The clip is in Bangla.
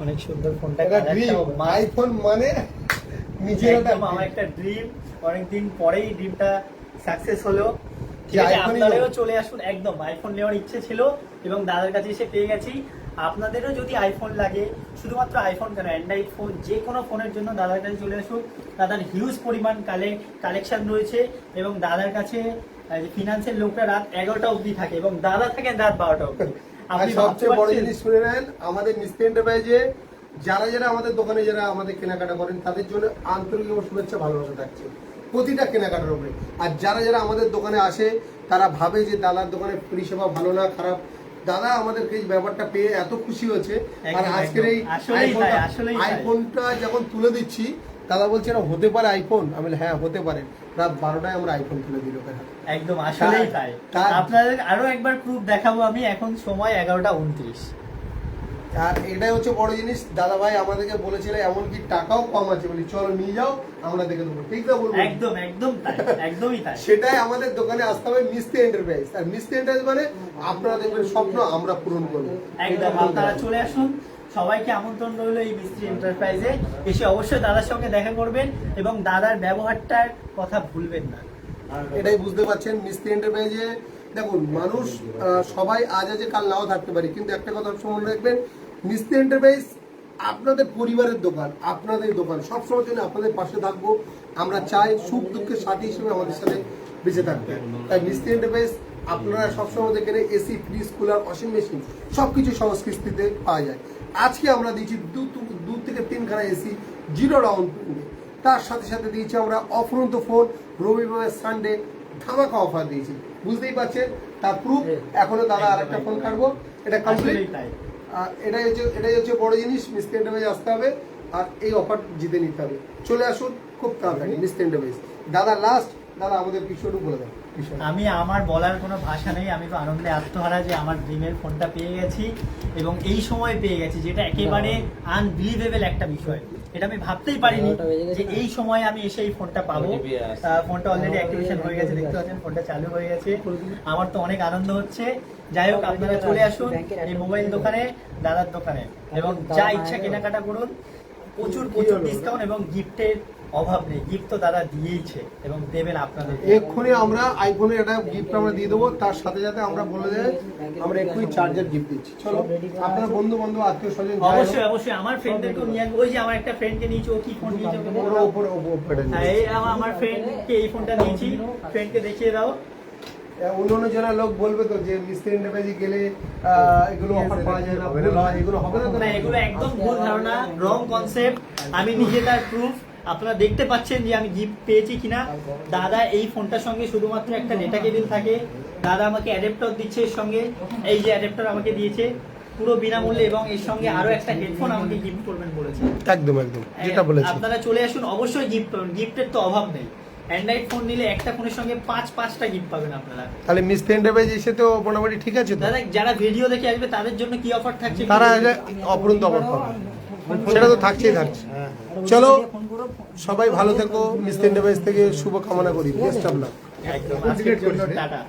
অনেক সুন্দর ফোনটা, আইফোন মানে নিজের আমার একটা ড্রিম, অনেকদিন পরেই ড্রিমটা সাকসেস হলো। আপনারাও চলে আসুন, একদম আইফোন নেওয়ার ইচ্ছে ছিল এবং দাদার কাছে এসে পেয়ে গেছি। আপনাদেরও যদি আইফোন লাগে, শুধুমাত্র আইফোন কেন, অ্যান্ড্রয়েড ফোন যে কোনো ফোনের জন্য দাদার কাছে চলে আসুন। দাদার হিউজ পরিমাণ কালেকশন রয়েছে এবং দাদার কাছে ফিনান্সের লোকটা রাত 11টা অবধি থাকে এবং দাদা থাকেন রাত 12টা অবধি। আপনি সবচেয়ে বড় জিনিস শুনে নেন, আমাদের মিস্ত্রি এন্টারপ্রাইজে যারা যারা আমাদের দোকানে যারা আমাদের কেনাকাটা করেন তাদের জন্য আন্তরিক শুভেচ্ছা ভালোবাসা থাকছে প্রতিটা কেনাকাটার উপরে। আর যারা যারা আমাদের দোকানে আসে তারা ভাবে যে দাদার দোকানে পরিষেবা ভালো না খারাপ, দাদা আমাদেরকে এই ব্যাপারটা পেয়ে এত খুশি হচ্ছে। আর আজকের এই আইফোনটা যখন তুলে দিচ্ছি দাদা বলছে এটা হতে পারে আইফোন, আমি হ্যাঁ হতে পারে। রাত 12টায় আমরা আইফোন তুলে দিল। একদম আসলেই তাই। আপনাদের আরো একবার প্রুফ দেখাবো আমি, এখন সময় 11টা 29। আর এটাই হচ্ছে বড় জিনিস, দাদা ভাই আমাদেরকে বলেছিল এমনকি টাকাও কম আছে, বলি চলো নিয়ে যাও আমরা দেখে দেবো, ঠিক না বলবো? একদম একদম তাই, একদমই তাই। সেটাই আমাদের দোকানে আসতে হবে মিস্ত্রি এন্টারপ্রাইজ। আর মিস্ত্রি এন্টারপ্রাইজ মানে আপনারা দেখবেন স্বপ্ন আমরা পূরণ করবো। একদম আপনারা চলে আসুন, সবাইকে আমন্ত্রণ রইল এই মিস্ত্রি এন্টারপ্রাইজে। এসে অবশ্যই দাদার সঙ্গে দেখা করবেন এবং দাদার ব্যবহারটার কথা ভুলবেন না। এটাই বুঝতে পারছেন মিস্ত্রি এন্টারপ্রাইজে। দেখুন মানুষ সবাই আজ আছে কাল নাও থাকতে পারি, কিন্তু একটা কথা মনে রাখবেন, মিস্ত্রি এন্টারপ্রাইজ আপনাদের পরিবারের দোকান, আপনাদের দোকান, সবসময় জন্য আপনাদের পাশে থাকবো। আমরা চাই সুখ দুঃখের সাথী হিসেবে আমাদের সাথে বেঁচে থাকবে। তাই মিস্ত্রি এন্টারপ্রাইজ আপনারা সবসময় দেখেন AC, fridge, cooler, washing machine সবকিছু সহজ কিস্তিতে পাওয়া যায়। আজকে আমরা দিচ্ছি 2 থেকে 3 খানা এসি 0 ডাউন পেমেন্টে। তার সাথে সাথে দিয়েছি আমরা অফুরন্ত ফোন, রবিবার সানডে ধামাকা অফার দিয়েছি। বুঝতেই পারছেন তার প্রুফ। এখনো দাদা আরেকটা ফোন কাটবো, এটা কমপ্লিট। এটাই হচ্ছে বড় জিনিস, মিস্ত্রি এন্টারপ্রাইজ আসতে হবে আর এই অফার জিতে নিতে হবে। চলে আসুন খুব তাড়াতাড়ি মিস্ত্রি এন্টারপ্রাইজ। দাদা লাস্ট, দাদা আমাদের কিছু বলে দেন। আমি আমার বলার কোনো ভাষা নেই, আমি তো আনন্দে আত্মহারা যে আমার ড্রিমের ফোনটা পেয়ে গেছি এবং এই সময় পেয়ে গেছি, যেটা একেবারে আনবিলিভেবল একটা বিষয়। এটা আমি ভাবতেই পারিনি যে এই সময় আমি এসে এই ফোনটা পাবো। ফোনটা অলরেডি অ্যাক্টিভেশন হয়ে গেছে, দেখতে পাচ্ছেন ফোনটা চালু হয়ে গেছে। আমার তো অনেক আনন্দ হচ্ছে। যাই হোক আপনারা চলে আসুন এই মোবাইল দোকানে, দাদার দোকানে, এবং যা ইচ্ছা কেনাকাটা করুন। প্রচুর প্রচুর ডিসকাউন্ট এবং গিফটের অভাব নেই। গিফট তো দাদা দিয়েইছে এবং দেবেন আপনাদের। এক্ষুনি আমরা আইফোনের একটা গিফট আমরা দিয়ে দেবো, তার সাথে সাথে আমরা বলে দেয় আমরা এক্ষুনি চার্জার গিফট দিচ্ছি। চলো আপনার বন্ধু বান্ধব আত্মীয় স্বজন অবশ্যই অবশ্যই আমার ফ্রেন্ডদেরকেও নিয়ে আসবো। ওই যে আমার একটা ফ্রেন্ডকে নিয়েছি, ও কি ফোন নিয়েছে আমার ফ্রেন্ডকে এই ফোনটা নিয়েছি, ফ্রেন্ডকে দেখিয়ে দাও। অন্য জনের লোক বলবে তো যে মিস্ত্রি এন্টারপ্রাইজে গেলে এগুলো অফার পাওয়া যায় না, এগুলো হবে না। এগুলো একদম ভুল ধারণা, রং কনসেপ্ট। আমি নিজে তার প্রুফ। আপনারা দেখতে পাচ্ছেন যে আমি গিফট পেয়েছি কিনা। দাদা এই ফোনটার সঙ্গে শুধুমাত্র একটা ডেটা কেবিল থাকে, দাদা আমাকে অ্যাডাপ্টার দিচ্ছে এর সঙ্গে। এই যে অ্যাডাপ্টার আমাকে দিয়েছে পুরো বিনামূল্যে এবং এর সঙ্গে আরো একটা হেডফোন আমাকে গিফট করবেন বলেছে। একদম একদম যেটা বলেছেন। আপনারা চলে আসুন, অবশ্যই গিফট পাবেন, গিফটের তো অভাব নেই। অ্যান্ড্রয়েড ফোন নিলে একটা ফোনের সঙ্গে 5টা গিফট পাবেন আপনারা। তাহলে মিস্ত্রি এন্টারপ্রাইজ এসে তো মোটামুটি ঠিক আছে। দাদা যারা ভিডিও দেখে আসবে তাদের জন্য কি অফার থাকছে? তারা অপরন্ত অফার পাবে, সেটা তো থাকছেই থাকছে। চলো সবাই ভালো থেকো, মিস্ত্রি এন্টারপ্রাইজ থেকে শুভ কামনা করি। Best of luck. একদম, আজকের জন্য টাটা।